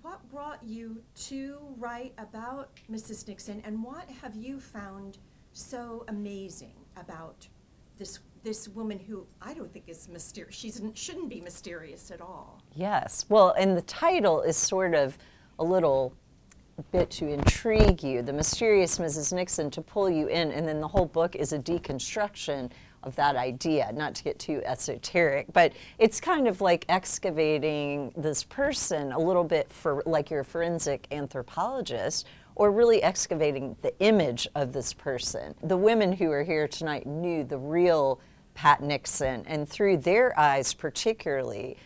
what brought you to write about Mrs. Nixon, and what have you found so amazing about this woman who I don't think is mysterious? She shouldn't be mysterious at all. Yes. Well, and the title is sort of a little bit to intrigue you, the mysterious Mrs. Nixon, to pull you in, and then the whole book is a deconstruction of that idea, not to get too esoteric, but it's kind of like excavating this person a little bit for like you're a forensic anthropologist, or really excavating the image of this person. The women who are here tonight knew the real Pat Nixon, and through their eyes particularly,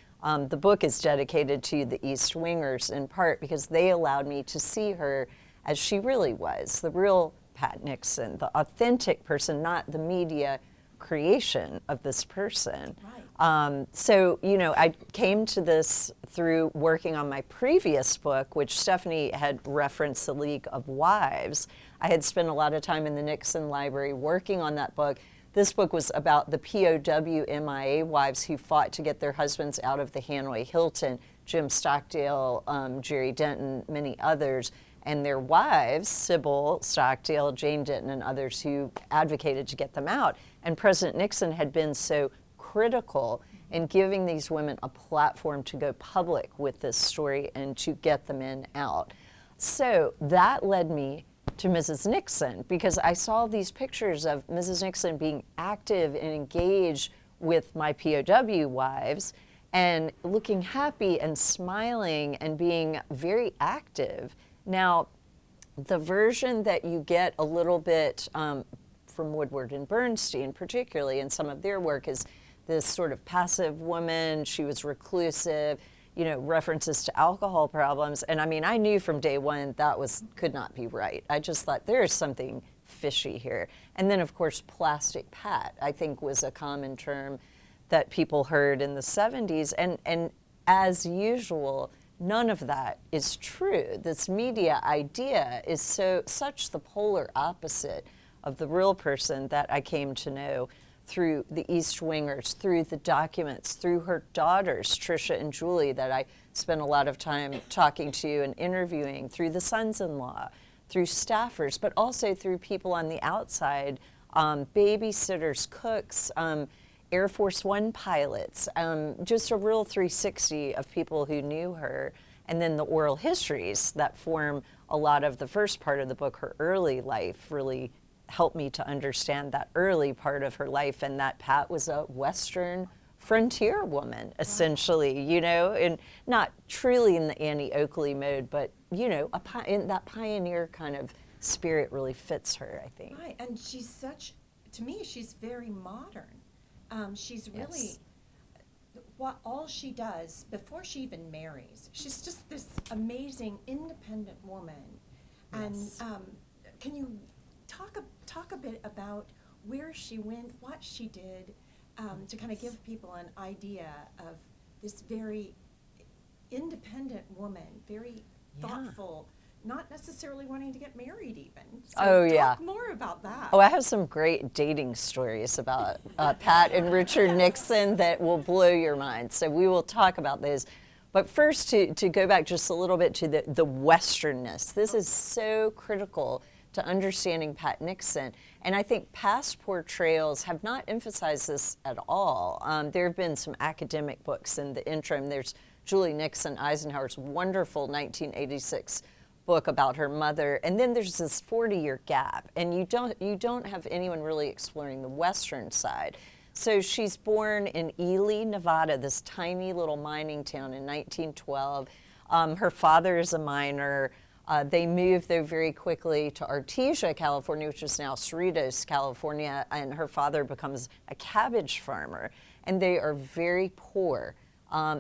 the book is dedicated to the East Wingers in part because they allowed me to see her as she really was, the real Pat Nixon, the authentic person, not the media creation of this person. Right. So, you know, I came to this through working on my previous book, which Stephanie had referenced, The League of Wives. I had spent a lot of time in the Nixon Library working on that book. This book was about the POW MIA wives who fought to get their husbands out of the Hanoi Hilton, Jim Stockdale, Jerry Denton, many others, and their wives, Sybil Stockdale, Jane Denton, and others who advocated to get them out. And President Nixon had been so critical in giving these women a platform to go public with this story and to get the men out. So that led me to Mrs. Nixon, because I saw these pictures of Mrs. Nixon being active and engaged with my POW wives and looking happy and smiling and being very active. Now, the version that you get a little bit from Woodward and Bernstein, particularly in some of their work, is this sort of passive woman. She was reclusive, you know, references to alcohol problems. And I mean, I knew from day one that could not be right. I just thought there is something fishy here. And then, of course, plastic Pat, I think, was a common term that people heard in the 70s. And as usual, none of that is true. This media idea is such the polar opposite of the real person that I came to know through the East Wingers, through the documents, through her daughters, Tricia and Julie, that I spent a lot of time talking to and interviewing, through the sons-in-law, through staffers, but also through people on the outside, babysitters, cooks, Air Force One pilots, just a real 360 of people who knew her. And then the oral histories that form a lot of the first part of the book, her early life, really helped me to understand that early part of her life, and that Pat was a Western frontier woman, essentially, you know, and not truly in the Annie Oakley mode, but, you know, in that pioneer kind of spirit really fits her, I think. Right, and she's to me, she's very modern. She's really, what all she does before she even marries, she's just this amazing independent woman. Yes. And can you talk a bit about where she went, what she did, to kind of give people an idea of this very independent woman, very thoughtful, not necessarily wanting to get married even. So talk more about that. Oh, I have some great dating stories about Pat and Richard Nixon that will blow your mind. So we will talk about those. But first, to go back just a little bit to the Westernness. This is so critical to understanding Pat Nixon. And I think past portrayals have not emphasized this at all. There have been some academic books in the interim. There's Julie Nixon Eisenhower's wonderful 1986 book about her mother, and then there's this 40-year gap, and you don't have anyone really exploring the Western side. So she's born in Ely, Nevada, this tiny little mining town in 1912. Her father is a miner. They moved, though, very quickly to Artesia, California, which is now Cerritos, California, and her father becomes a cabbage farmer, and they are very poor.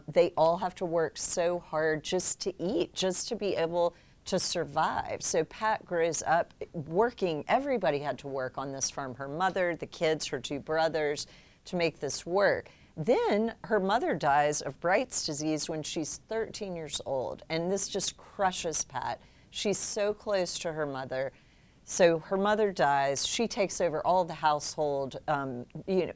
They all have to work so hard just to eat, just to be able to survive. So Pat grows up working. Everybody had to work on this farm. Her mother, the kids, her two brothers, to make this work. Then her mother dies of Bright's disease when she's 13 years old, and this just crushes Pat. She's so close to her mother. So her mother dies. She takes over all the household,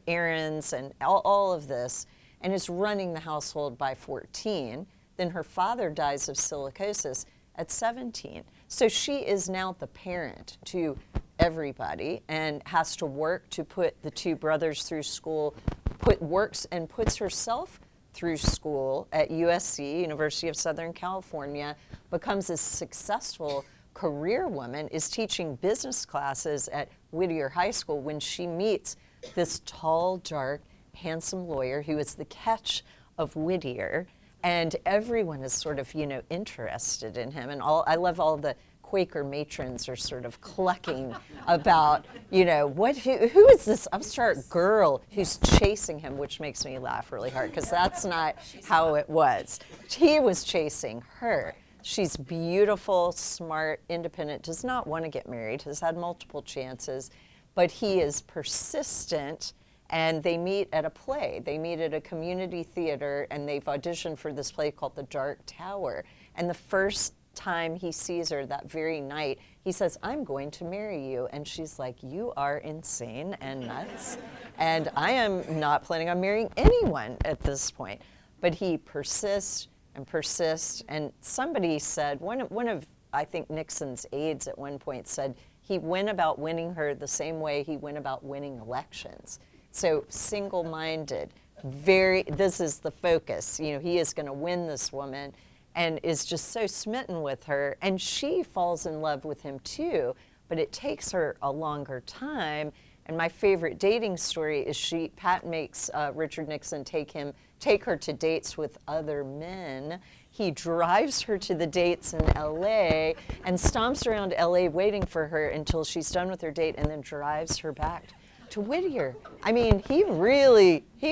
errands and all of this, and is running the household by 14. Then her father dies of silicosis at 17. So she is now the parent to everybody and has to work to put the two brothers through school, puts herself through school at USC, University of Southern California, becomes a successful career woman, is teaching business classes at Whittier High School when she meets this tall, dark, handsome lawyer who is the catch of Whittier, and everyone is sort of, interested in him. And I love all the Quaker matrons are sort of clucking about, who is this upstart girl who's chasing him, which makes me laugh really hard because that's not how it was. He was chasing her. She's beautiful, smart, independent, does not want to get married, has had multiple chances, but he is persistent, and they meet at a play. They meet at a community theater, and they've auditioned for this play called The Dark Tower. And the first time he sees her that very night, he says, "I'm going to marry you." And she's like, "You are insane and nuts. And I am not planning on marrying anyone at this point." But he persists and persists. And somebody said, one of I think Nixon's aides at one point said, he went about winning her the same way he went about winning elections. So single-minded, this is the focus. He is going to win this woman, and is just so smitten with her, and she falls in love with him too, but it takes her a longer time. And my favorite dating story is Pat makes Richard Nixon take her to dates with other men. He drives her to the dates in LA and stomps around LA waiting for her until she's done with her date, and then drives her back to Whittier. I mean, he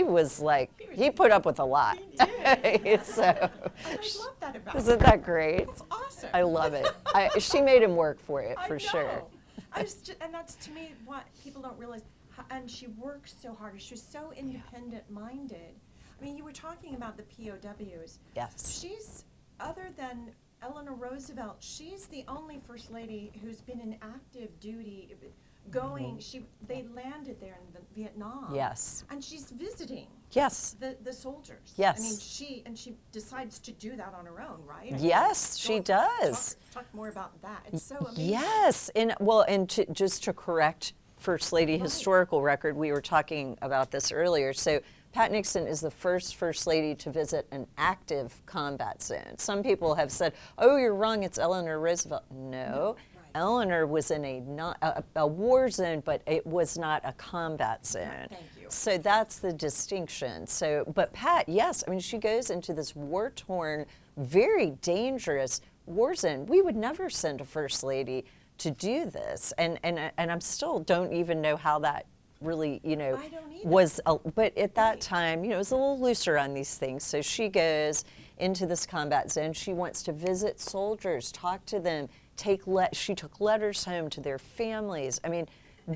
was like, he put up with a lot. He did. So, I love that about him. Isn't that great? It's awesome. I love it. She made him work for it, for sure. And that's, to me, what people don't realize. And she works so hard. She was so independent-minded. I mean, you were talking about the POWs. Yes. She's, other than Eleanor Roosevelt, she's the only First Lady who's been in active duty going. They landed there in Vietnam. Yes. And she's visiting. Yes. The soldiers. Yes. I mean, she decides to do that on her own, right? Yes, she does. Talk more about that. It's so amazing. Yes, and just to correct First Lady historical record, we were talking about this earlier. So Pat Nixon is the first Lady to visit an active combat zone. Some people have said, "Oh, you're wrong. It's Eleanor Roosevelt." No. Eleanor was in a war zone, but it was not a combat zone. Thank you. So that's the distinction. But Pat, yes, I mean, she goes into this war-torn, very dangerous war zone. We would never send a First Lady to do this, and I'm still don't even know how that really, I don't either. was. But at that time, it was a little looser on these things. So she goes into this combat zone. She wants to visit soldiers, talk to them. She took letters home to their families. I mean,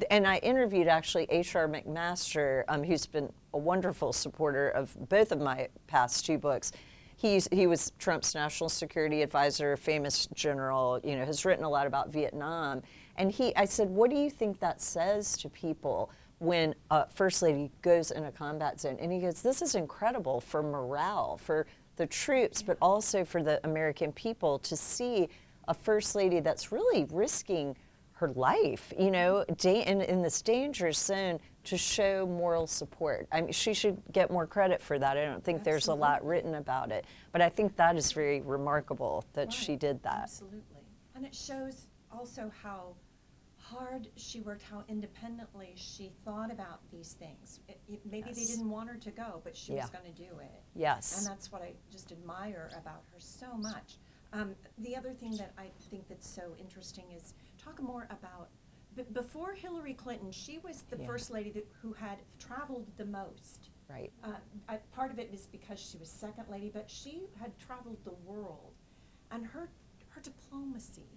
and I interviewed actually H.R. McMaster, who's been a wonderful supporter of both of my past two books. He was Trump's national security advisor, famous general, has written a lot about Vietnam. And I said, what do you think that says to people when a First Lady goes in a combat zone? And he goes, this is incredible for morale, for the troops, but also for the American people to see a First Lady that's really risking her life, in this dangerous zone, to show moral support. I mean, she should get more credit for that. I don't think there's a lot written about it, but I think that is very remarkable that she did that. Absolutely. And it shows also how hard she worked, how independently she thought about these things. Maybe they didn't want her to go, but she was going to do it. Yes. And that's what I just admire about her so much. The other thing that I think that's so interesting is talk more about, before Hillary Clinton, she was the First Lady who had traveled the most. Right. Part of it is because she was Second Lady, but she had traveled the world. And her diplomacy,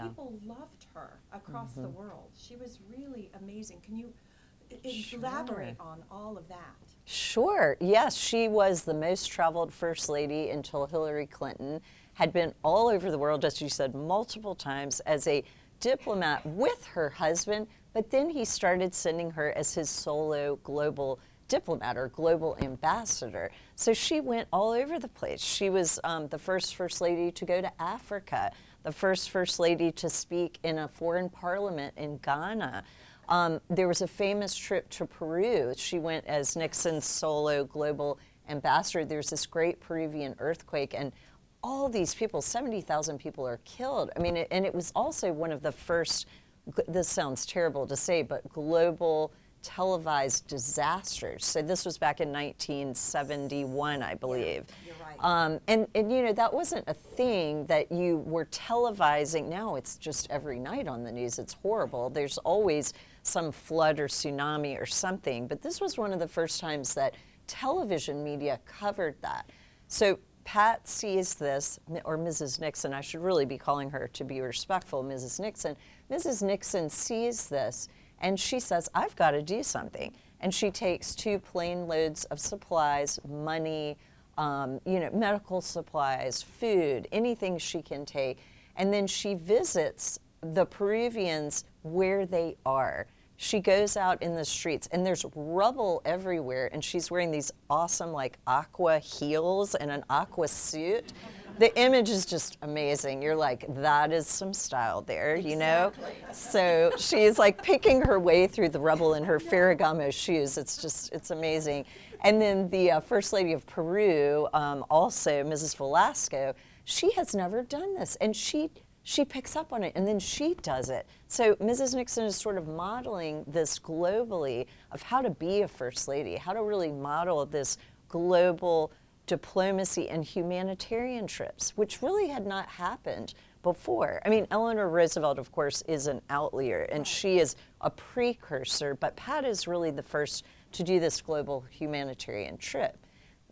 people loved her across the world. She was really amazing. Can you elaborate on all of that? Sure. Yes, she was the most traveled First Lady until Hillary Clinton, had been all over the world, as you said, multiple times as a diplomat with her husband, but then he started sending her as his solo global diplomat or global ambassador. So she went all over the place. She was the first lady to go to Africa, the first lady to speak in a foreign parliament in Ghana. There was a famous trip to Peru. She went as Nixon's solo global ambassador. There's this great Peruvian earthquake, and all these people, 70,000 people are killed. I mean, and it was also one of the first, this sounds terrible to say, but global televised disasters. So this was back in 1971, I believe. Yeah, you're right. And you know, that wasn't a thing that you were televising. Now it's just every night on the news. It's horrible. There's always some flood or tsunami or something. But this was one of the first times that television media covered that. So Pat sees this, or Mrs. Nixon, I should really be calling her to be respectful, Mrs. Nixon. Mrs. Nixon sees this, and she says, I've got to do something. And she takes 2 plane loads of supplies, money, medical supplies, food, anything she can take. And then she visits the Peruvians where they are. She goes out in the streets, and there's rubble everywhere, and she's wearing these awesome, like, aqua heels and an aqua suit. The image is just amazing. You're like, that is some style there, you know? So she's like picking her way through the rubble in her Ferragamo shoes. It's amazing. And then the First Lady of Peru, also Mrs. Velasco, she has never done this, and she picks up on it, and then she does it. So Mrs. Nixon is sort of modeling this globally of how to be a First Lady, how to really model this global diplomacy and humanitarian trips, which really had not happened before. I mean, Eleanor Roosevelt, of course, is an outlier, and she is a precursor, but Pat is really the first to do this global humanitarian trip.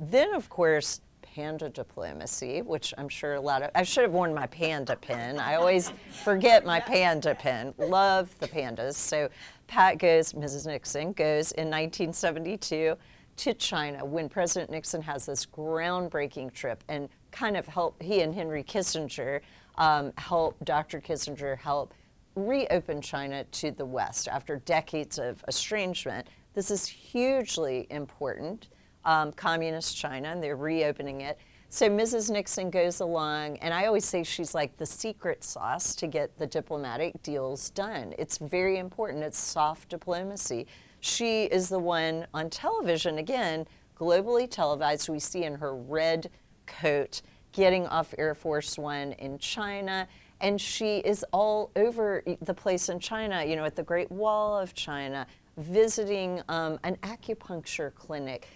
Then, of course, panda diplomacy, which I'm sure I should have worn my panda pin. I always forget my panda pin. Love the pandas. So Mrs. Nixon goes in 1972 to China when President Nixon has this groundbreaking trip and kind of he and Henry Kissinger help Dr. Kissinger help reopen China to the West after decades of estrangement. This is hugely important. Communist China, and they're reopening it. So Mrs. Nixon goes along, and I always say she's like the secret sauce to get the diplomatic deals done. It's very important. It's soft diplomacy. She is the one on television, again, globally televised. We see in her red coat getting off Air Force One in China, and she is all over the place in China, at the Great Wall of China, visiting an acupuncture clinic,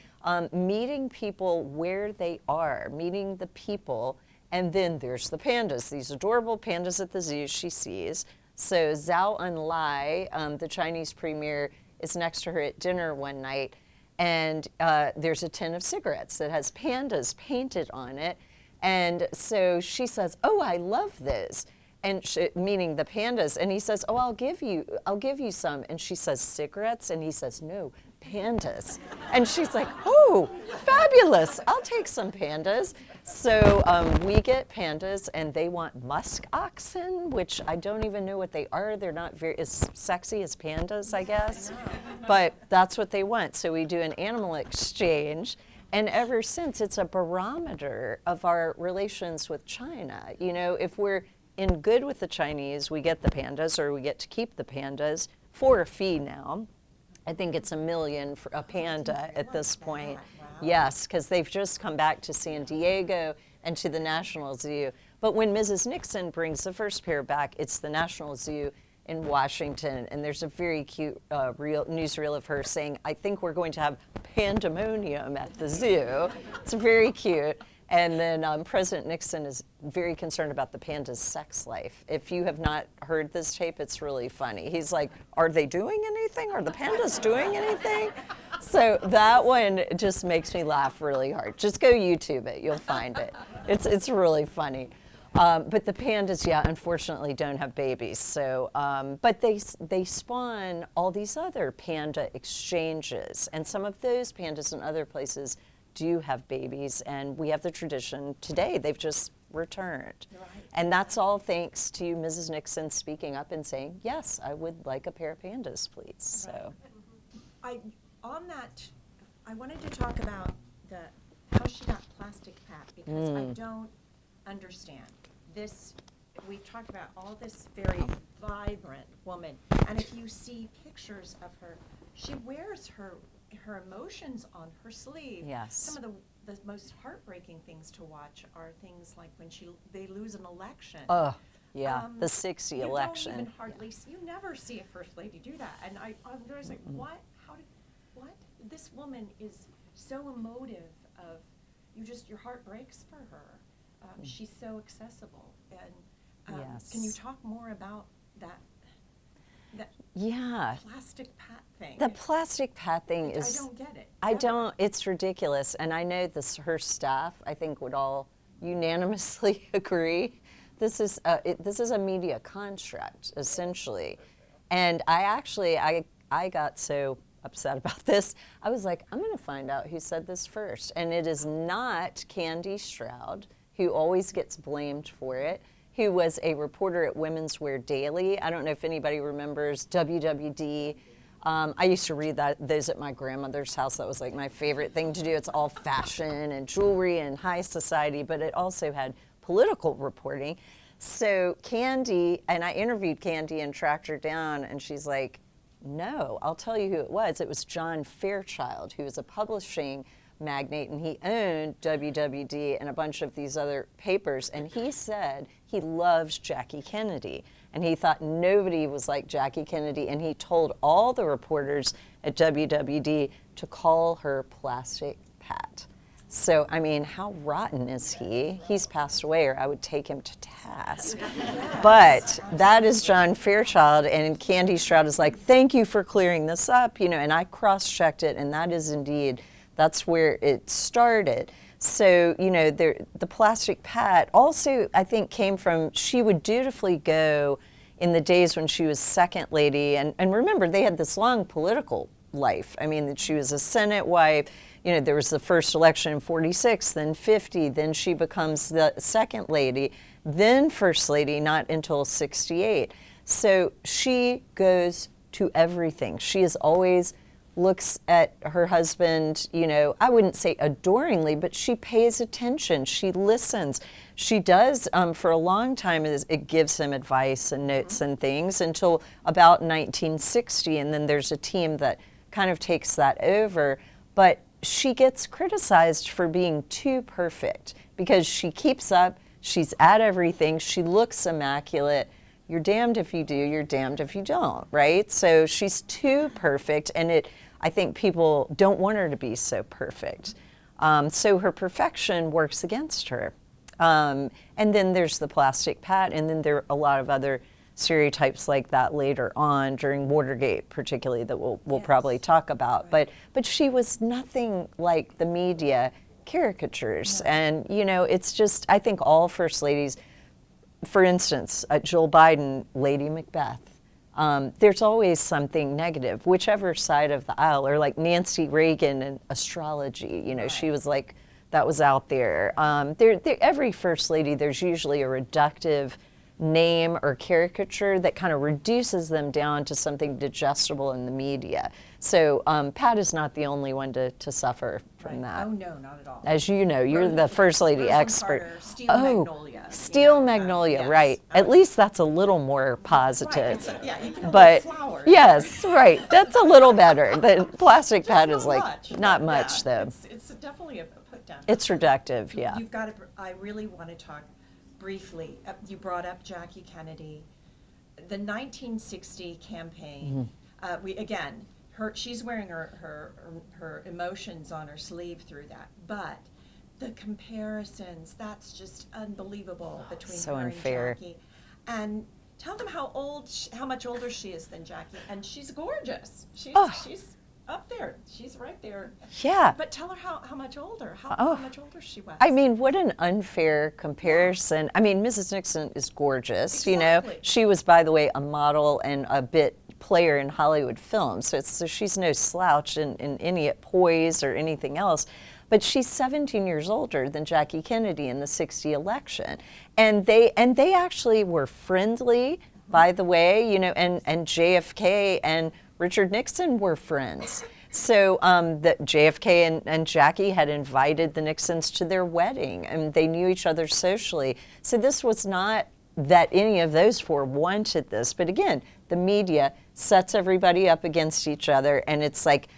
meeting people where they are, meeting the people, and then there's the pandas, these adorable pandas at the zoo she sees. So Zhou Enlai, the Chinese premier, is next to her at dinner one night, and there's a tin of cigarettes that has pandas painted on it, and so she says, "Oh, I love those," and meaning the pandas, and he says, "Oh, I'll give you some," and she says, "Cigarettes?" and he says, "No, pandas." And she's like, "Oh, fabulous, I'll take some pandas." So we get pandas, and they want musk oxen, which I don't even know what they are. They're not as sexy as pandas, I guess, but that's what they want. So we do an animal exchange, and ever since, it's a barometer of our relations with China. If we're in good with the Chinese, we get the pandas, or we get to keep the pandas for a fee now. I think it's $1 million for a panda at this point. Wow. Yes, because they've just come back to San Diego and to the National Zoo. But when Mrs. Nixon brings the first pair back, it's the National Zoo in Washington, and there's a very cute newsreel of her saying, "I think we're going to have pandemonium at the zoo." It's very cute. And then President Nixon is very concerned about the panda's sex life. If you have not heard this tape, it's really funny. He's like, "Are they doing anything? Are the pandas doing anything?" So that one just makes me laugh really hard. Just go YouTube it. You'll find it. It's really funny. But the pandas, unfortunately don't have babies. So, but they spawn all these other panda exchanges. And some of those pandas in other places do have babies, and we have the tradition today. They've just returned. Right. And that's all thanks to Mrs. Nixon speaking up and saying, "Yes, I would like a pair of pandas, please." So, on that I wanted to talk about how she got plastic pat, because I don't understand this. We've talked about all this very vibrant woman, and if you see pictures of her, she wears her emotions on her sleeve. Yes. Some of the most heartbreaking things to watch are things like when they lose an election. Oh, yeah, the 60 you election. don't even hardly you never see a first lady do that, and I'm always like, what? What? This woman is so emotive. Your heart breaks for her. She's so accessible, and Yes. can you talk more about that? Yeah. Plastic pat thing. The plastic pat thing is. I don't get it. I ever. don't. It's ridiculous, and I know her staff, I think, would all unanimously agree. This is a media construct, essentially, and I got so upset about this. I was like, I'm going to find out who said this first, and it is not Candy Stroud, who always gets blamed for it, who was a reporter at Women's Wear Daily. I don't know if anybody remembers WWD. I used to read those at my grandmother's house. That was like my favorite thing to do. It's all fashion and jewelry and high society, but it also had political reporting. So Candy, and I interviewed Candy and tracked her down, and she's like, no, I'll tell you who it was. It was John Fairchild, who was a publishing magnate, and he owned WWD and a bunch of these other papers, and he said he loves Jackie Kennedy, and he thought nobody was like Jackie Kennedy, and he told all the reporters at WWD to call her Plastic Pat. So, I mean, how rotten is he? He's passed away, or I would take him to task. But that is John Fairchild, and Candy Stroud is like, thank you for clearing this up, and I cross-checked it, and that is indeed, that's where it started. So, the Plastic Pat also, I think, came from, she would dutifully go in the days when she was second lady, and remember, they had this long political life. I mean, that she was a Senate wife. There was the first election in 46, then 50, then she becomes the second lady, then first lady, not until 68. So she goes to everything. She is always looks at her husband, I wouldn't say adoringly, but she pays attention. She listens. She does, for a long time, it gives him advice and notes and things until about 1960, and then there's a team that kind of takes that over. But she gets criticized for being too perfect because she keeps up, she's at everything, she looks immaculate. You're damned if you do, you're damned if you don't, right? So she's too perfect, and I think people don't want her to be so perfect. So her perfection works against her. And then there's the Plastic Pat, and then there are a lot of other stereotypes like that later on during Watergate, particularly, that we'll Yes. probably talk about. Right. But she was nothing like the media caricatures. No. And, it's just, I think all first ladies, for instance, Jill Biden, Lady Macbeth, there's always something negative, whichever side of the aisle, or like Nancy Reagan and astrology, Right. she was like, that was out there. Every first lady, there's usually a reductive name or caricature that kind of reduces them down to something digestible in the media. So Pat is not the only one to suffer from Right. that. Oh, no, not at all. As you know, you're the first lady Roseanne expert. Carter, Steel Magnolia. Steel Magnolia, Yes. right. At least that's a little more positive. Right. You can have But flowers. yes, right. That's a little better. The Plastic Just Pat not is like much, not but much yeah, though. It's definitely a put down. It's reductive, yeah. You've got to. I really want to talk briefly. You brought up Jackie Kennedy, the 1960 campaign. She's wearing her emotions on her sleeve through that, but the comparisons, that's just unbelievable between So her unfair. and Jackie. And tell them how much older she is than Jackie, and she's gorgeous. She's up there. She's right there. Yeah. But tell her how much older, how much older she was. I mean, what an unfair comparison. I mean, Mrs. Nixon is gorgeous, Exactly. She was, by the way, a model and a bit player in Hollywood films, so she's no slouch in any poise or anything else. But she's 17 years older than Jackie Kennedy in the 60 election. And they actually were friendly, by the way, and JFK and Richard Nixon were friends. So that JFK and Jackie had invited the Nixons to their wedding, and they knew each other socially. So this was not that any of those four wanted this. But again, the media sets everybody up against each other, and it's like,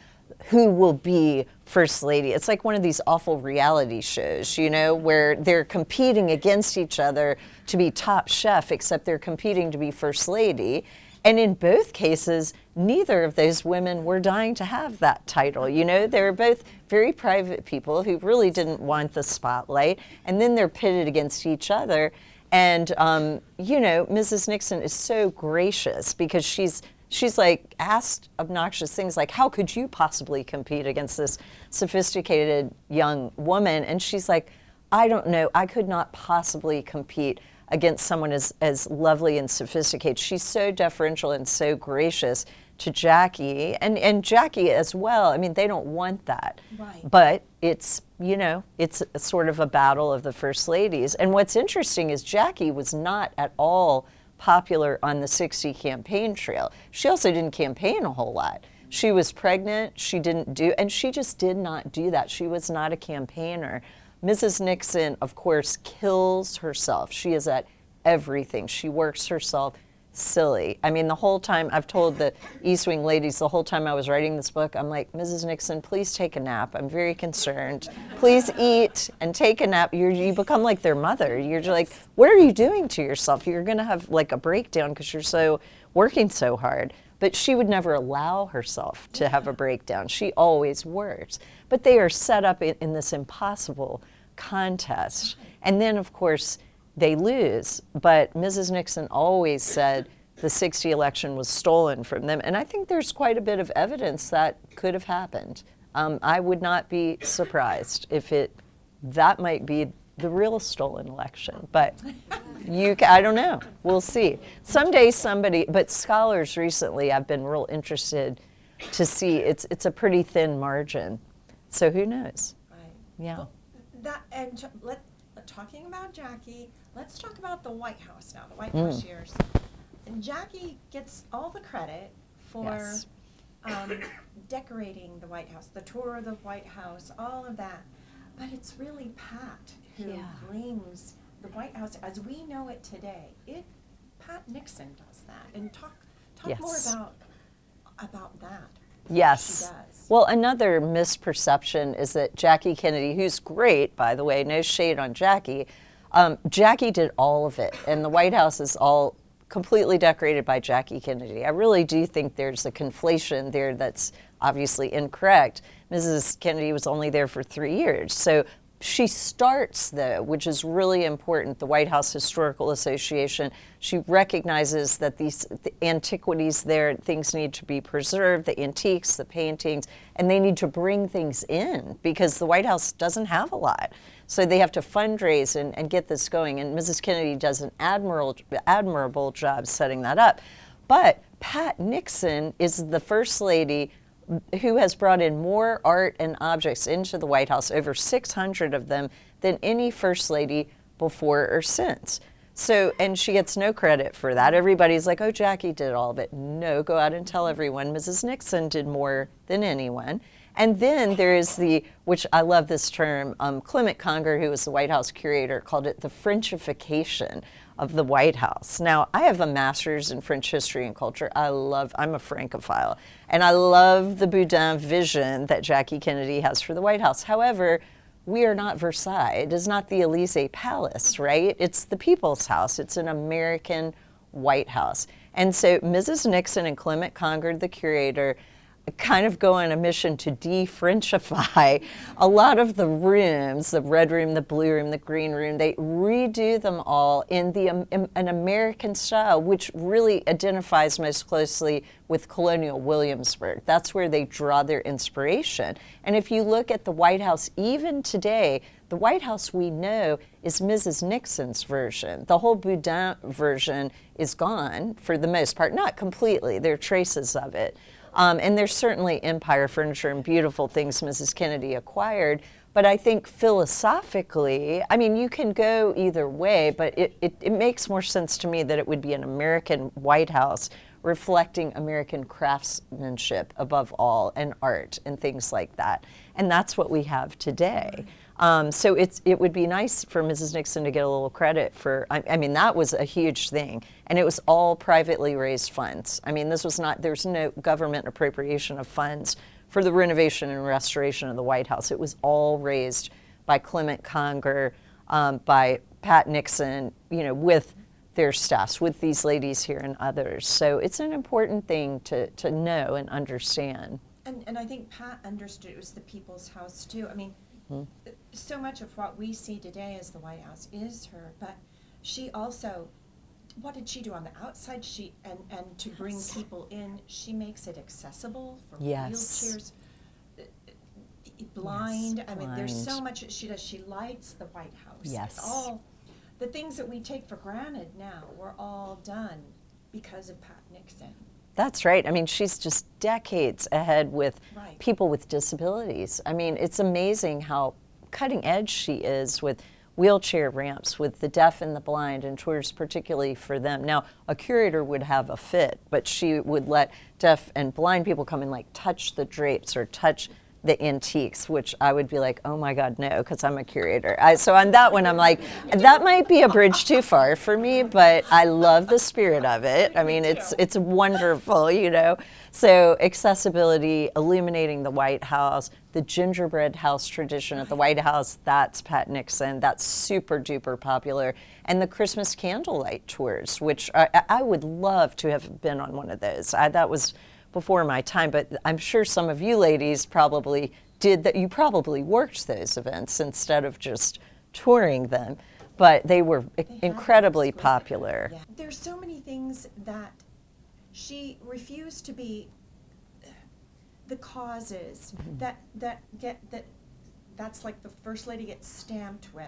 who will be First Lady? It's like one of these awful reality shows, you know, where they're competing against each other to be top chef, except they're competing to be First Lady. And in both cases, neither of those women were dying to have that title. You know, they were both very private people who really didn't want the spotlight. And then they're pitted against each other. And, you know, Mrs. Nixon is so gracious because she's like asked obnoxious things like, how could you possibly compete against this sophisticated young woman? And she's like, I don't know, I could not possibly compete against someone as lovely and sophisticated. She's so deferential and so gracious to Jackie, and Jackie as well. I mean, they don't want that. Right. But it's, you know, it's sort of a battle of the First Ladies. And what's interesting is Jackie was not at all popular on the 60 campaign trail. She also didn't campaign a whole lot. She was pregnant, she didn't do, and she just did not do that. She was not a campaigner. Mrs. Nixon, of course, kills herself. She is at everything. She works herself silly. I mean, the whole time, I've told the East Wing ladies, the whole time I was writing this book, I'm like, Mrs. Nixon, please take a nap. I'm very concerned. Please eat and take a nap. You become like their mother. You're just like, what are you doing to yourself? You're going to have like a breakdown because you're working so hard. But she would never allow herself to have a breakdown. She always works. But they are set up in this impossible contest. And then, of course, they lose. But Mrs. Nixon always said the 60 election was stolen from them. And I think there's quite a bit of evidence that could have happened. I would not be surprised if that might be the real stolen election. But I don't know. We'll see. Someday somebody, but scholars recently have been real interested to see it's a pretty thin margin. So who knows? Right. Yeah. Well, talking about Jackie, let's talk about the White House now, the White House years. And Jackie gets all the credit for Yes. decorating the White House, the tour of the White House, all of that. But it's really Pat who Yeah. brings the White House as we know it today. Pat Nixon does that. And talk Yes. more about that. Yes. She does. Well, another misperception is that Jackie Kennedy, who's great, by the way, no shade on Jackie, Jackie did all of it, and the White House is all completely decorated by Jackie Kennedy. I really do think there's a conflation there that's obviously incorrect. Mrs. Kennedy was only there for 3 years, so she starts, though, which is really important, the White House Historical Association. She recognizes that the antiquities there, things need to be preserved, the antiques, the paintings, and they need to bring things in because the White House doesn't have a lot. So they have to fundraise and get this going. And Mrs. Kennedy does an admirable job setting that up. But Pat Nixon is the first lady who has brought in more art and objects into the White House, over 600 of them, than any first lady before or since. So, and she gets no credit for that. Everybody's like, oh, Jackie did all of it. No, go out and tell everyone Mrs. Nixon did more than anyone. And then there is which I love this term, Clement Conger, who was the White House curator, called it the Frenchification of the White House. Now, I have a master's in French history and culture. I'm a Francophile, and I love the Boudin vision that Jackie Kennedy has for the White House. However, we are not Versailles. It is not the Élysée Palace, right? It's the People's House. It's an American White House. And so Mrs. Nixon and Clement Conger, the curator, kind of go on a mission to de-Frenchify a lot of the rooms, the red room, the blue room, the green room. They redo them all in an American style, which really identifies most closely with colonial Williamsburg. That's where they draw their inspiration. And if you look at the White House, even today, the White House we know is Mrs. Nixon's version. The whole Boudin version is gone for the most part, not completely. There are traces of it. And there's certainly Empire furniture and beautiful things Mrs. Kennedy acquired. But I think philosophically, I mean, you can go either way, but it makes more sense to me that it would be an American White House reflecting American craftsmanship above all, and art and things like that. And that's what we have today. So it would be nice for Mrs. Nixon to get a little credit for, I mean, that was a huge thing. And it was all privately raised funds. I mean, this was not, there's no government appropriation of funds for the renovation and restoration of the White House. It was all raised by Clement Conger, by Pat Nixon, with their staffs, with these ladies here and others. So it's an important thing to know and understand. And I think Pat understood it was the people's house too. I mean, so much of what we see today as the White House is her, but she also, what did she do on the outside? And to bring people in, she makes it accessible for wheelchairs, blind. I mean, there's so much that she does. She lights the White House. Yes. All the things that we take for granted now were all done because of Pat Nixon. That's right. I mean, she's just decades ahead with people with disabilities. I mean, it's amazing how cutting edge she is with wheelchair ramps, with the deaf and the blind, and tours particularly for them. Now, a curator would have a fit, but she would let deaf and blind people come and like touch the drapes or touch the antiques, which I would be like, oh my God, no, because I'm a curator. So on that one, I'm like, that might be a bridge too far for me, but I love the spirit of it. I mean, it's wonderful, So accessibility, illuminating the White House, the gingerbread house tradition at the White House, that's Pat Nixon. That's super duper popular. And the Christmas candlelight tours, which I would love to have been on one of those. That was before my time, but I'm sure some of you ladies probably did that. You probably worked those events instead of just touring them, but they were incredibly popular. Yeah. There's so many things that she refused to be the causes that's like the First Lady gets stamped with.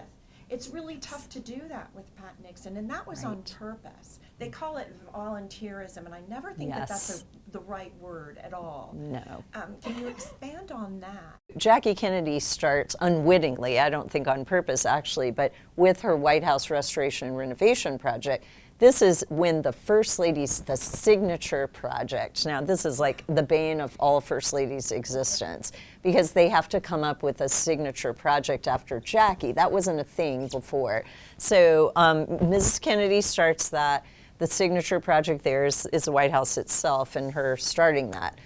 It's really tough to do that with Pat Nixon, and that was on purpose. They call it volunteerism, and I never think that that's the right word at all. No. Can you expand on that? Jackie Kennedy starts unwittingly, I don't think on purpose actually, but with her White House Restoration and Renovation Project. This is when the First Lady's, the signature project. Now, this is like the bane of all First Ladies' existence because they have to come up with a signature project after Jackie. That wasn't a thing before. So Mrs. Kennedy starts that. The signature project there is the White House itself and her starting that.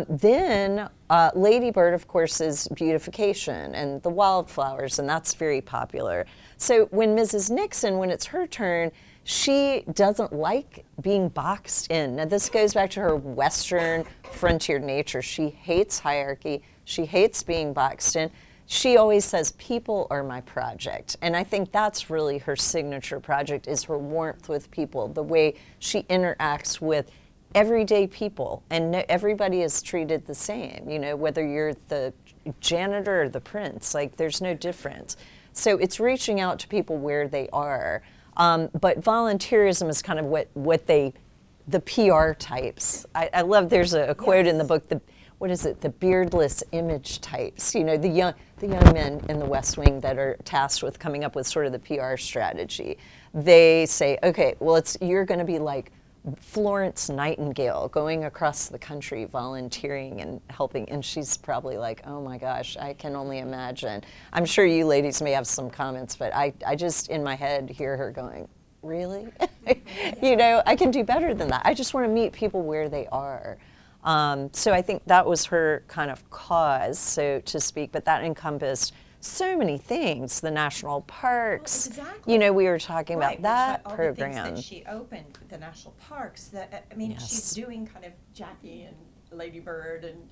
Then Lady Bird, of course, is beautification and the wildflowers, and that's very popular. So when Mrs. Nixon, when it's her turn, she doesn't like being boxed in. Now, this goes back to her Western frontier nature. She hates hierarchy. She hates being boxed in. She always says, people are my project. And I think that's really her signature project, is her warmth with people, the way she interacts with everyday people. And everybody is treated the same, whether you're the janitor or the prince, like there's no difference. So it's reaching out to people where they are. But volunteerism is kind of what the PR types. I love, there's a quote in the book, the beardless image types, the young men in the West Wing that are tasked with coming up with sort of the PR strategy. They say, okay, well, you're going to be like Florence Nightingale going across the country volunteering and helping, and she's probably like, oh my gosh, I can only imagine. I'm sure you ladies may have some comments, but I just in my head hear her going, really? I can do better than that. I just want to meet people where they are. So I think that was her kind of cause, so to speak, but that encompassed so many things, the national parks. Well, exactly. We were talking about that all program. The things that she opened, the national parks, she's doing kind of Jackie and Lady Bird and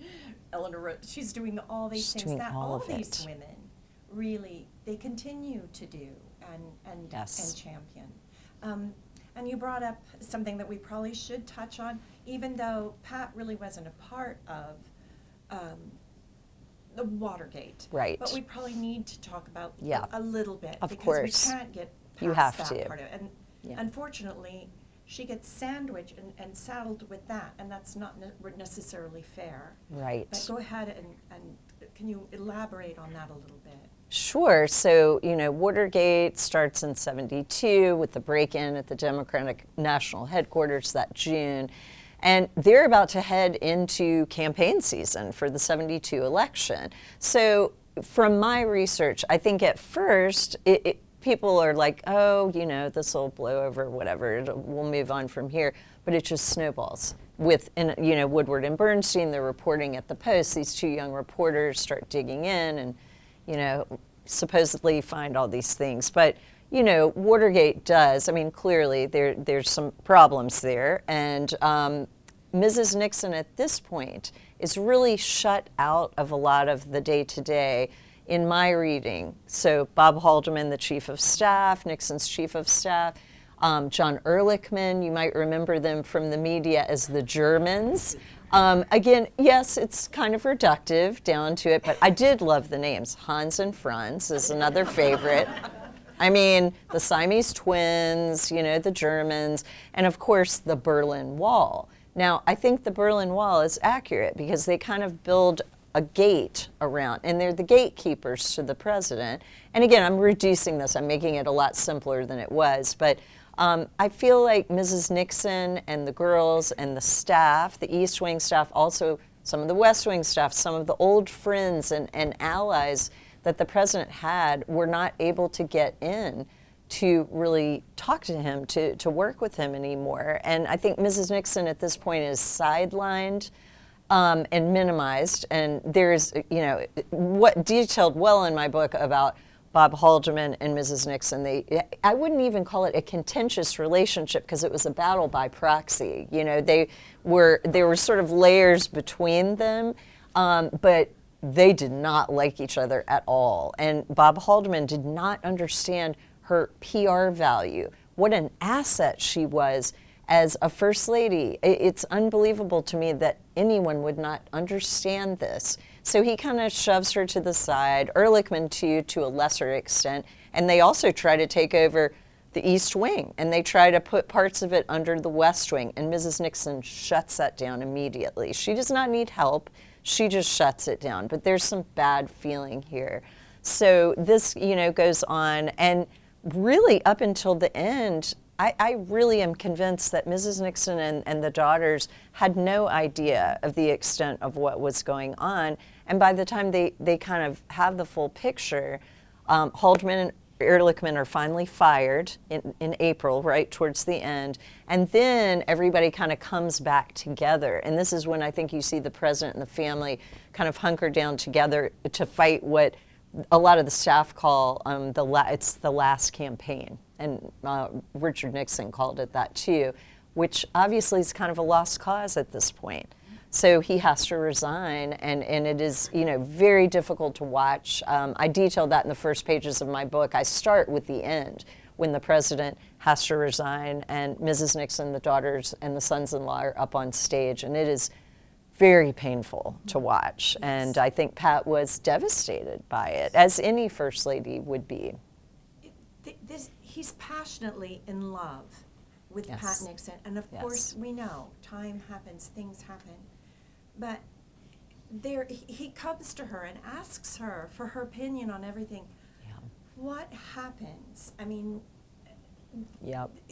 Eleanor, she's doing all these things that all these women really, they continue to do and champion. And you brought up something that we probably should touch on, even though Pat really wasn't a part of the Watergate. Right. But we probably need to talk about a little bit. Of because course. we can't get past you have that to. part of it. And unfortunately, she gets sandwiched and saddled with that, and that's not necessarily fair. Right. But go ahead and can you elaborate on that a little bit? Sure. So, Watergate starts in '72 with the break-in at the Democratic National Headquarters that June. And they're about to head into campaign season for the 72 election. So from my research, I think at first people are like, oh, you know, this will blow over, whatever, we'll move on from here. But it just snowballs. With, you know, Woodward and Bernstein, they're reporting at the Post. These two young reporters start digging in and, you know, supposedly find all these things. But, you know, Watergate does, I mean, clearly there's some problems there. And Mrs. Nixon at this point is really shut out of a lot of the day-to-day in my reading. So Bob Haldeman, the chief of staff, Nixon's chief of staff, John Ehrlichman, you might remember them from the media as the Germans. Again, yes, it's kind of reductive down to it, but I did love the names. Hans and Franz is another favorite. I mean, the Siamese twins, you know, the Germans, and of course the Berlin Wall. Now, I think the Berlin Wall is accurate because they kind of build a gate around, and they're the gatekeepers to the president. And again, I'm reducing this, I'm making it a lot simpler than it was, but I feel like Mrs. Nixon and the girls and the staff, the East Wing staff, also some of the West Wing staff, some of the old friends and allies that the president had were not able to get in to really talk to him, to work with him anymore. And I think Mrs. Nixon at this point is sidelined and minimized. And there's, you know, what detailed well in my book about Bob Haldeman and Mrs. Nixon, I wouldn't even call it a contentious relationship because it was a battle by proxy. You know, there were sort of layers between them, but they did not like each other at all. And Bob Haldeman did not understand her PR value, what an asset she was as a first lady. It's unbelievable to me that anyone would not understand this. So he kind of shoves her to the side, Ehrlichman too, to a lesser extent, and they also try to take over the East Wing, and they try to put parts of it under the West Wing, and Mrs. Nixon shuts that down immediately. She does not need help, she just shuts it down, but there's some bad feeling here. So this, you know, goes on, and really up until the end, I really am convinced that Mrs. Nixon and the daughters had no idea of the extent of what was going on. And by the time they kind of have the full picture, Haldeman and Ehrlichman are finally fired in April, right towards the end. And then everybody kind of comes back together. And this is when I think you see the president and the family kind of hunker down together to fight what a lot of the staff call it's the last campaign. And Richard Nixon called it that too, which obviously is kind of a lost cause at this point. So he has to resign, and it is, you know, very difficult to watch. I detail that in the first pages of my book. I start with the end, when the president has to resign, and Mrs. Nixon, the daughters, and the sons-in-law are up on stage, and it is very painful to watch. And I think Pat was devastated by it, as any first lady would be. He's passionately in love with Pat Nixon, and of course we know time happens, things happen, but he comes to her and asks her for her opinion on everything. Yeah. What happens? I mean,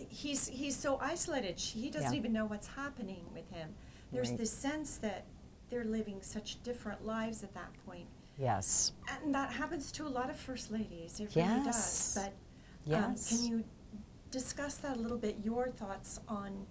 he's so isolated. He doesn't even know what's happening with him. There's this sense that they're living such different lives at that point. Yes. And that happens to a lot of first ladies. It really does. But can you discuss that a little bit, your thoughts on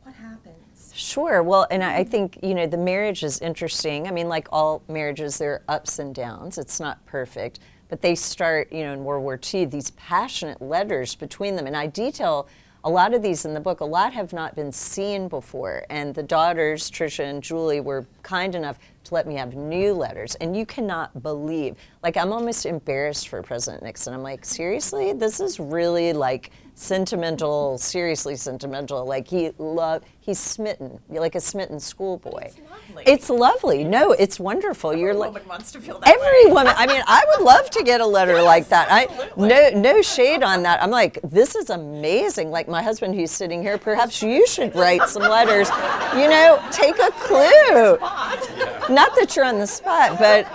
what happens? Sure. Well, and I think, you know, the marriage is interesting. I mean, like all marriages, there are ups and downs. It's not perfect. But they start, you know, in World War II, these passionate letters between them. And I detail a lot of these in the book. A lot have not been seen before. And the daughters, Tricia and Julie, were kind enough to let me have new letters. And you cannot believe, like, I'm almost embarrassed for President Nixon. I'm like, seriously? This is really, like, sentimental, seriously sentimental. Like, he's smitten, like a smitten schoolboy. It's lovely. It's lovely. No, it's wonderful. Every You're woman wants to feel that every way. woman. I mean, I would love to get a letter like that. No shade on that. I'm like, this is amazing. Like my husband who's sitting here, perhaps you should write some letters. You know, take a clue. Not that you're on the spot, but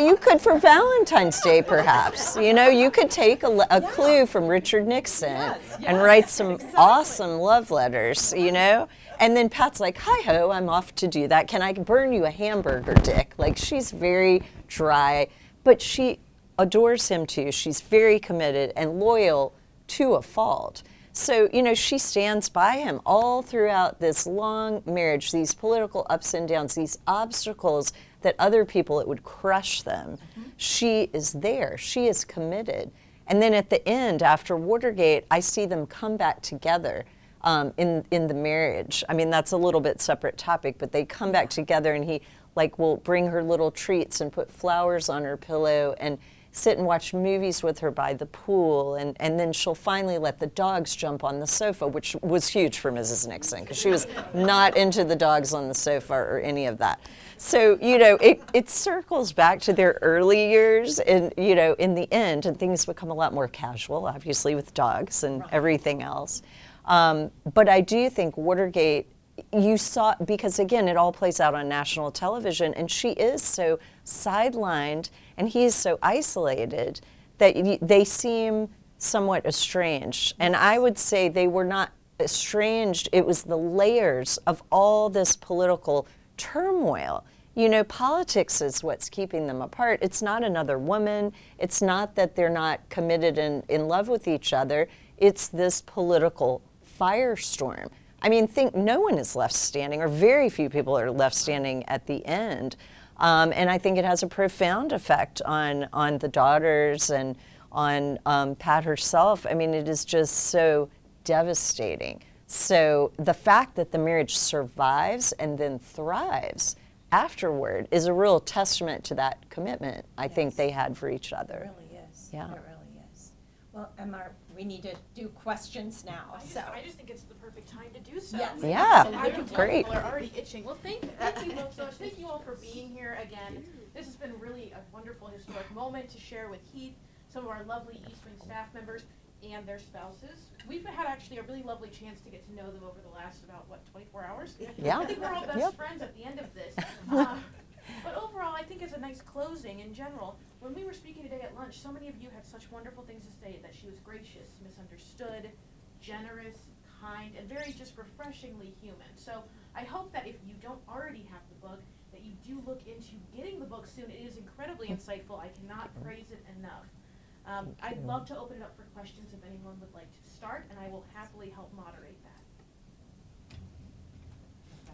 you could for Valentine's Day, perhaps. You know, you could take a clue from Richard Nixon and write some awesome love letters, you know? And then Pat's like, hi-ho, I'm off to do that. Can I burn you a hamburger, Dick? Like, she's very dry, but she adores him too. She's very committed and loyal to a fault. So, you know, she stands by him all throughout this long marriage, these political ups and downs, these obstacles that other people, it would crush them. She is there. She is committed. And then at the end, after Watergate, I see them come back together in the marriage. I mean, that's a little bit separate topic, but they come back together, and he like will bring her little treats and put flowers on her pillow and sit and watch movies with her by the pool, and then she'll finally let the dogs jump on the sofa, which was huge for Mrs. Nixon, because she was not into the dogs on the sofa or any of that. So, you know, it circles back to their early years, and, you know, in the end, and things become a lot more casual, obviously, with dogs and everything else. But I do think Watergate, you saw, because again, it all plays out on national television, and she is so sidelined and he is so isolated that they seem somewhat estranged. And I would say they were not estranged, it was the layers of all this political turmoil. You know, politics is what's keeping them apart. It's not another woman. It's not that they're not committed and in love with each other. It's this political firestorm. I mean, think no one is left standing, or very few people are left standing at the end. And I think it has a profound effect on the daughters and on Pat herself. I mean, it is just so devastating. So the fact that the marriage survives and then thrives afterward is a real testament to that commitment I think they had for each other. It really is. Yeah. It really is. Well, Emma, we need to do questions now. I just think it's the perfect time to do so. Yes. Yeah, I can tell great. People are already itching. Well, thank you both so much. Thank you all for being here again. This has been really a wonderful historic moment to share with Heath, some of our lovely East Wing staff members, and their spouses. We've had actually a really lovely chance to get to know them over the last about, 24 hours? Yeah. I think we're all best Yep. friends at the end of this. But overall, I think as a nice closing in general, when we were speaking today at lunch, so many of you had such wonderful things to say, that she was gracious, misunderstood, generous, kind, and very just refreshingly human. So I hope that if you don't already have the book, that you do look into getting the book soon. It is incredibly insightful. I cannot praise it enough. I'd love to open it up for questions if anyone would like to start, and I will happily help moderate that.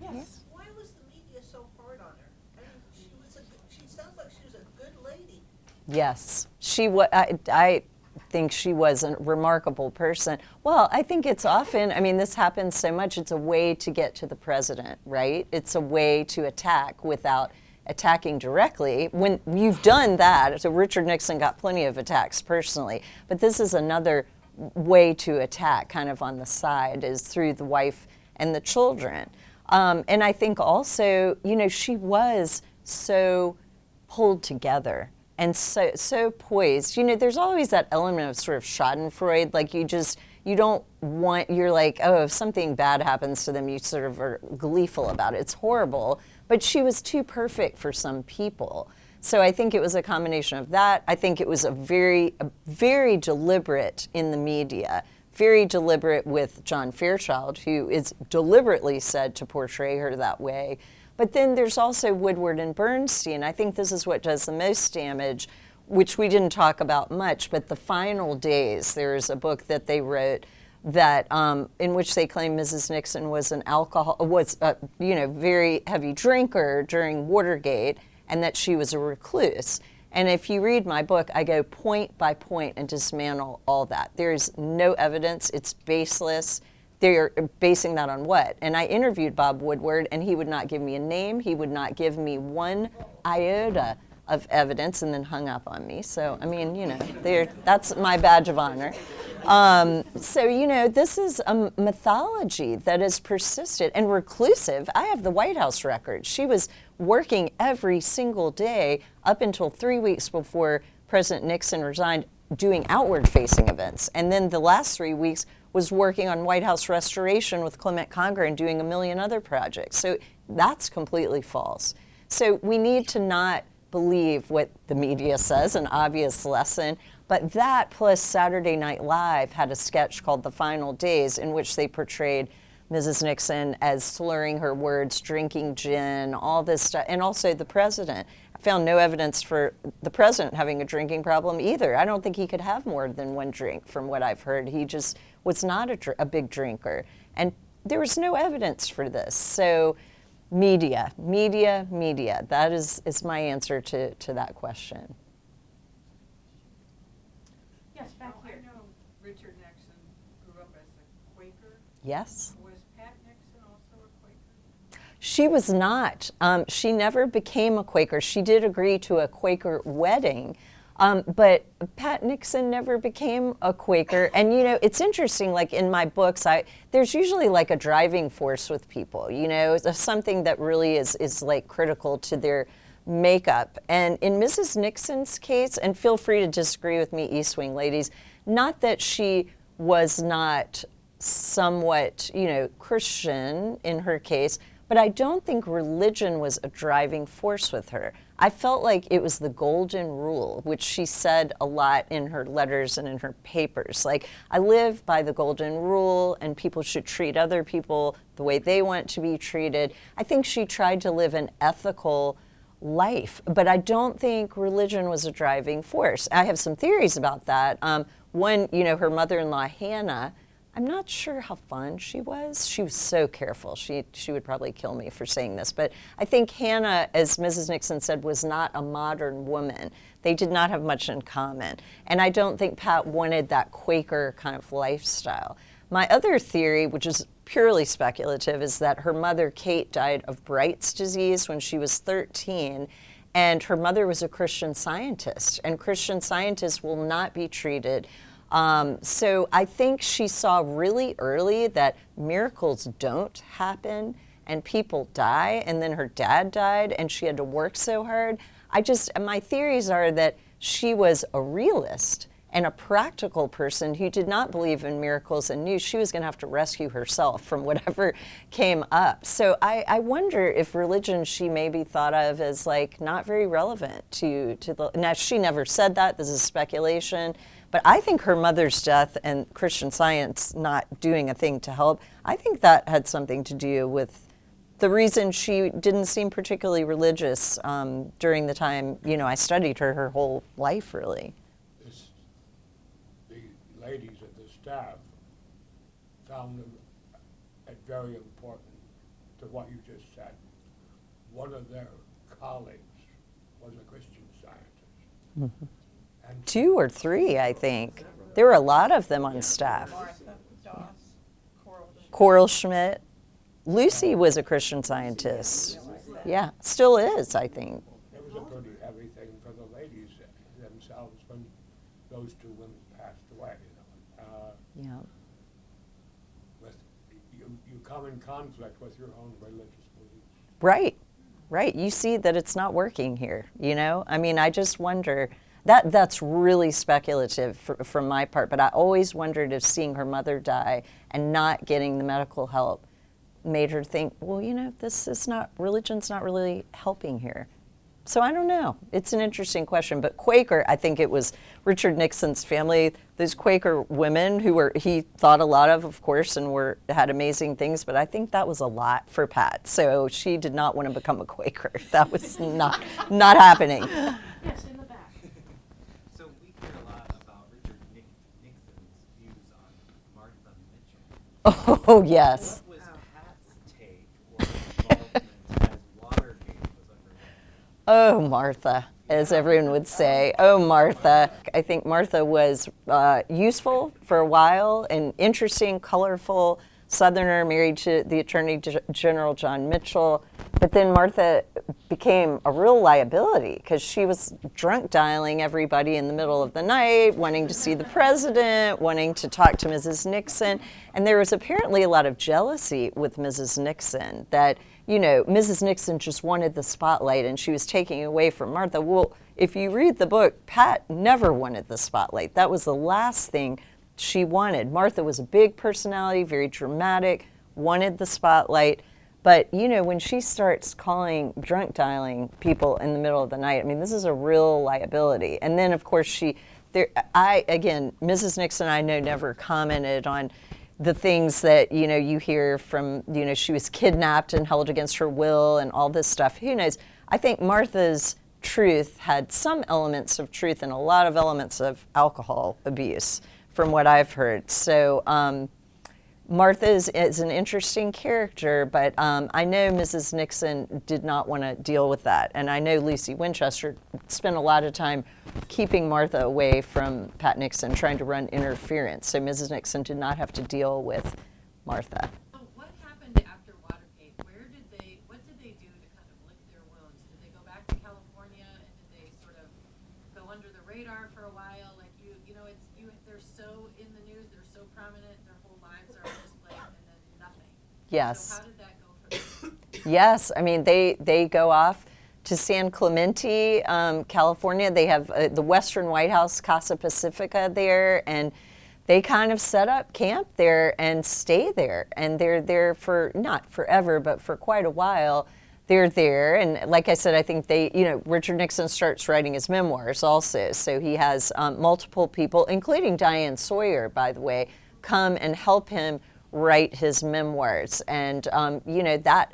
Yes. Why was the media so hard on her? I mean, she sounds like she was a good lady. Yes, I think she was a remarkable person. Well, I think it's often, I mean, this happens so much, it's a way to get to the president, right? It's a way to attack without attacking directly. When you've done that, so Richard Nixon got plenty of attacks personally, but this is another way to attack kind of on the side, is through the wife and the children. And I think also, you know, she was so pulled together and so poised. You know, there's always that element of sort of schadenfreude, like you don't want, you're like, oh, if something bad happens to them, you sort of are gleeful about it. It's horrible, but she was too perfect for some people. So I think it was a combination of that. I think it was a very deliberate in the media, very deliberate with John Fairchild, who is deliberately said to portray her that way. But then there's also Woodward and Bernstein. I think this is what does the most damage, which we didn't talk about much, but The Final Days. There's a book that they wrote that in which they claim Mrs. Nixon was very heavy drinker during Watergate, and that she was a recluse. And if you read my book, I go point by point and dismantle all that. There's no evidence. It's baseless. They're basing that on what? And I interviewed Bob Woodward, and he would not give me a name. He would not give me one iota of evidence, and then hung up on me. So, I mean, you know, that's my badge of honor. So, you know, this is a mythology that has persisted and reclusive. I have the White House record. She was working every single day up until 3 weeks before President Nixon resigned, doing outward-facing events. And then the last 3 weeks was working on White House restoration with Clement Conger and doing a million other projects. So that's completely false. So we need to not believe what the media says, an obvious lesson. But that plus Saturday Night Live had a sketch called The Final Days in which they portrayed Mrs. Nixon as slurring her words, drinking gin, all this stuff, and also the president. I found no evidence for the president having a drinking problem either. I don't think he could have more than one drink from what I've heard. He just was not a big drinker. And there was no evidence for this. So media. That is my answer to that question. Yes, back Now, here. I know Richard Nixon grew up as a Quaker. Yes? Was Pat Nixon also a Quaker? She was not. She never became a Quaker. She did agree to a Quaker wedding, but Pat Nixon never became a Quaker. And you know, it's interesting. Like in my books, there's usually like a driving force with people. You know, something that really is like critical to their makeup. And in Mrs. Nixon's case, and feel free to disagree with me, East Wing ladies, not that she was not somewhat, you know, Christian in her case, but I don't think religion was a driving force with her. I felt like it was the golden rule, which she said a lot in her letters and in her papers. Like, I live by the golden rule and people should treat other people the way they want to be treated. I think she tried to live an ethical life, but I don't think religion was a driving force. I have some theories about that. One, you know, her mother-in-law, Hannah, I'm not sure how fun she was. She was so careful. She would probably kill me for saying this, but I think Hannah, as Mrs. Nixon said, was not a modern woman. They did not have much in common. And I don't think Pat wanted that Quaker kind of lifestyle. My other theory, which is purely speculative, is that her mother, Kate, died of Bright's disease when she was 13, and her mother was a Christian Scientist, and Christian scientists will not be treated. So I think she saw really early that miracles don't happen and people die, and then her dad died and she had to work so hard. My theories are that she was a realist and a practical person who did not believe in miracles and knew she was going to have to rescue herself from whatever came up. So I wonder if religion she maybe thought of as like not very relevant to the, now she never said that, this is speculation, but I think her mother's death and Christian Science not doing a thing to help, I think that had something to do with the reason she didn't seem particularly religious during the time, you know, I studied her whole life really. The ladies of the staff found it very important to what you just said. One of their colleagues was a Christian Scientist. Mm-hmm. And 2 or 3, I think. There were a lot of them on staff. Martha, Doss, Coral Schmidt. Lucy was a Christian Scientist. Yeah, still is, I think. it was a pretty heavy thing for the ladies themselves when those two women passed away. You know. Yeah. You come in conflict with your own religious beliefs. Right, right. You see that it's not working here, you know? I mean, I just wonder, that's really speculative from my part, but I always wondered if seeing her mother die and not getting the medical help made her think, well, you know, religion's not really helping here. So I don't know. It's an interesting question. But Quaker, I think it was Richard Nixon's family, those Quaker women who he thought a lot of course, and had amazing things. But I think that was a lot for Pat. So she did not want to become a Quaker. That was not happening. Yes, in the back. So we hear a lot about Richard Nixon's views on Martha Mitchell. Oh, yes. What was Pat's take or involvement as Watergate was underway? Oh, Martha, as everyone would say. Oh, Martha. I think Martha was useful for a while, an interesting, colorful Southerner married to the Attorney General John Mitchell. But then Martha became a real liability because she was drunk dialing everybody in the middle of the night, wanting to see the president, wanting to talk to Mrs. Nixon. And there was apparently a lot of jealousy with Mrs. Nixon that, you know, Mrs. Nixon just wanted the spotlight and she was taking away from Martha. Well, if you read the book, Pat never wanted the spotlight. That was the last thing she wanted. Martha was a big personality, very dramatic, wanted the spotlight. But, you know, when she starts drunk dialing people in the middle of the night, I mean, this is a real liability. And then, of course, Mrs. Nixon, I know, never commented on the things that, you know, you hear from, you know, she was kidnapped and held against her will and all this stuff. Who knows? I think Martha's truth had some elements of truth and a lot of elements of alcohol abuse, from what I've heard. So Martha is an interesting character, but I know Mrs. Nixon did not want to deal with that. And I know Lucy Winchester spent a lot of time keeping Martha away from Pat Nixon, trying to run interference. So Mrs. Nixon did not have to deal with Martha. What happened after Watergate? What did they do to kind of lick their wounds? Did they go back to California, and did they sort of go under the radar for a while? Like they're so in the news, they're so prominent, their whole lives are on display, and then nothing. Yes. So how did that go for them? Yes, I mean, they go off to San Clemente, California. They have the Western White House, Casa Pacifica there, and they kind of set up camp there and stay there. And they're there for, not forever, but for quite a while. They're there, and like I said, I think Richard Nixon starts writing his memoirs also. So he has multiple people, including Diane Sawyer, by the way, come and help him write his memoirs. And, that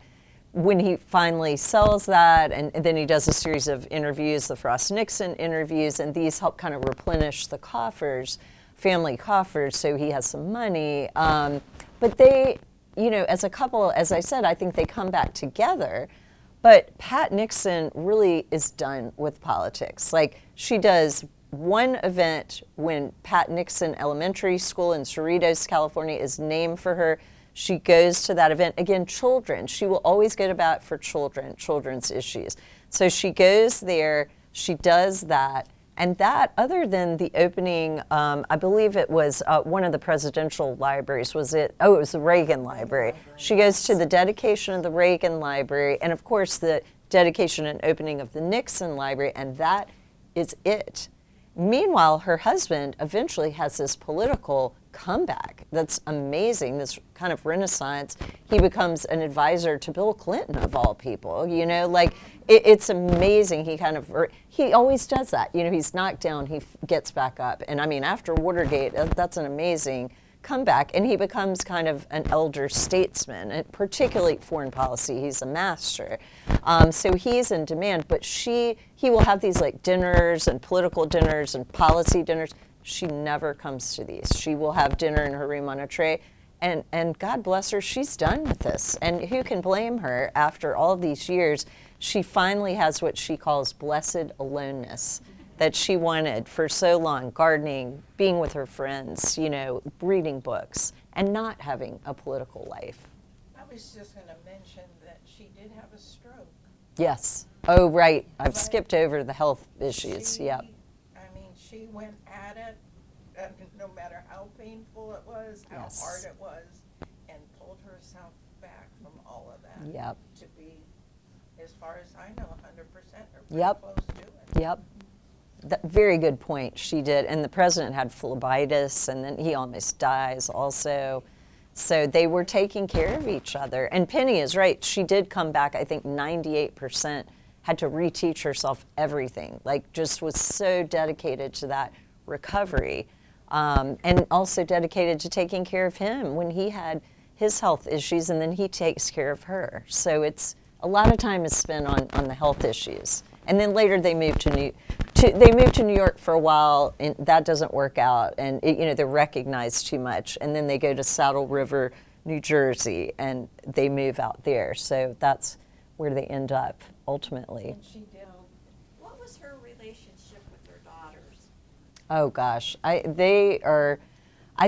when he finally sells that, and then he does a series of interviews, the Frost-Nixon interviews, and these help kind of replenish the coffers, family coffers, so he has some money. But they, as a couple, as I said, I think they come back together. But Pat Nixon really is done with politics. Like, she does one event when Pat Nixon Elementary School in Cerritos, California is named for her. She goes to that event. Again, children. She will always go to bat for children's issues. So she goes there, she does that. And that, other than the opening, I believe it was one of the presidential libraries. Was it? Oh, it was the Reagan Library. She goes to the dedication of the Reagan Library, and of course the dedication and opening of the Nixon Library, and that is it. Meanwhile, her husband eventually has this political comeback that's amazing, this kind of renaissance. He becomes an advisor to Bill Clinton, of all people, it's amazing. He always does that. He's knocked down, he gets back up. And I mean, after Watergate, that's an amazing comeback. And he becomes kind of an elder statesman, and particularly foreign policy. He's a master. So he's in demand, but he will have these dinners and political dinners and policy dinners. She never comes to these. She will have dinner in her room on a tray. And God bless her, she's done with this. And who can blame her after all these years? She finally has what she calls blessed aloneness that she wanted for so long, gardening, being with her friends, reading books, and not having a political life. I was just going to mention that she did have a stroke. Yes. Oh, right. I've skipped over the health issues. Yep. She went at it, no matter how painful it was, how Yes. hard it was, and pulled herself back from all of that. Yep. To be, as far as I know, 100% or pretty Yep. close to it. Yep. Very good point. She did. And the president had phlebitis, and then he almost dies also. So they were taking care of each other. And Penny is right. She did come back, I think 98%, had to reteach herself everything, just was so dedicated to that recovery, and also dedicated to taking care of him when he had his health issues, and then he takes care of her. So it's a lot of time is spent on the health issues. And then later they moved to New York for a while, and that doesn't work out, and they're recognized too much. And then they go to Saddle River, New Jersey, and they move out there. So that's where they end up ultimately. And she did. What was her relationship with her daughters? Oh gosh, I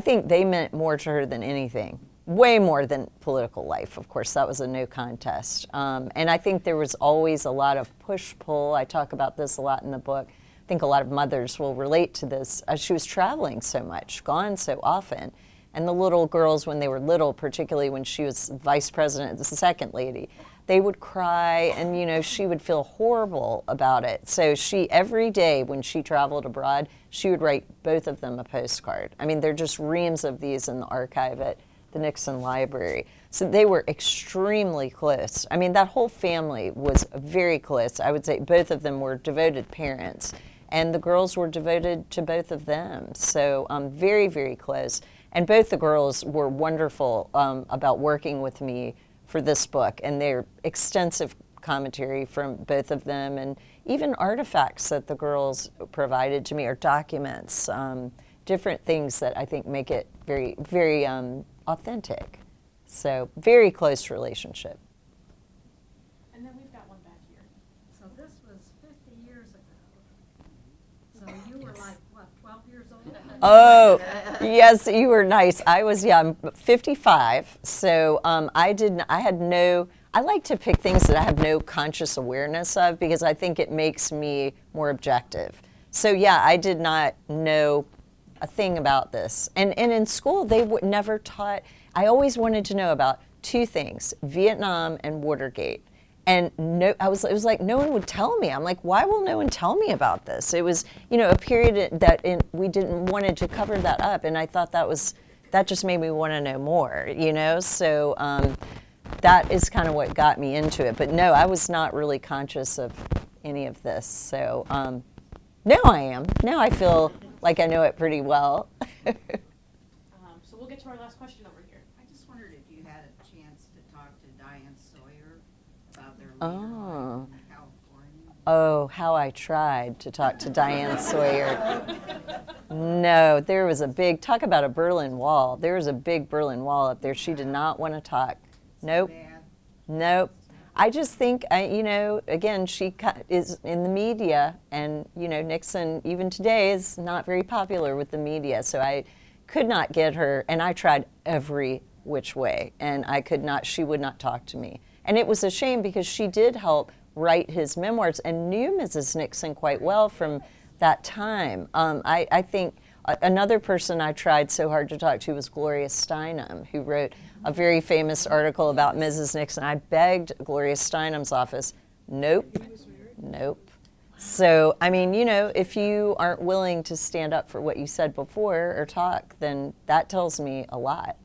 think they meant more to her than anything. Way more than political life, of course. That was a no contest. And I think there was always a lot of push-pull. I talk about this a lot in the book. I think a lot of mothers will relate to this. She was traveling so much, gone so often. And the little girls, when they were little, particularly when she was vice president, the second lady, they would cry, and she would feel horrible about it. So every day when she traveled abroad, she would write both of them a postcard. I mean, there are just reams of these in the archive at the Nixon Library. So they were extremely close. I mean, that whole family was very close. I would say both of them were devoted parents, and the girls were devoted to both of them. So very, very close. And both the girls were wonderful about working with me for this book, and their extensive commentary from both of them, and even artifacts that the girls provided to me, or documents, different things that I think make it very, very authentic. So very close relationship. And then we've got one back here. So this was 50 years ago. So you were like, what, 12 years old? Oh, yes, you were nice. I'm 55, so I like to pick things that I have no conscious awareness of, because I think it makes me more objective. So yeah, I did not know a thing about this. And in school, they never taught. I always wanted to know about two things: Vietnam and Watergate. And it was like no one would tell me. I'm like, why will no one tell me about this? It was, a period that we didn't wanted to cover that up, and I thought that just made me want to know more, So that is kind of what got me into it. But no, I was not really conscious of any of this. So now I am. Now I feel like I know it pretty well. So we'll get to our last question over here. I just wondered if you had a chance to talk to Diane Sawyer about their Oh. leader in California. Oh, how I tried to talk to Diane Sawyer. No, there was talk about a Berlin Wall. There was a big Berlin Wall up there. She did not want to talk. Nope. Bad. Nope. I just think, again, she is in the media, and, Nixon, even today, is not very popular with the media. So I could not get her, and I tried every which way, and she would not talk to me. And it was a shame, because she did help write his memoirs and knew Mrs. Nixon quite well from that time. I think another person I tried so hard to talk to was Gloria Steinem, who wrote a very famous article about Mrs. Nixon. I begged Gloria Steinem's office. Nope. Nope. So, if you aren't willing to stand up for what you said before or talk, then that tells me a lot.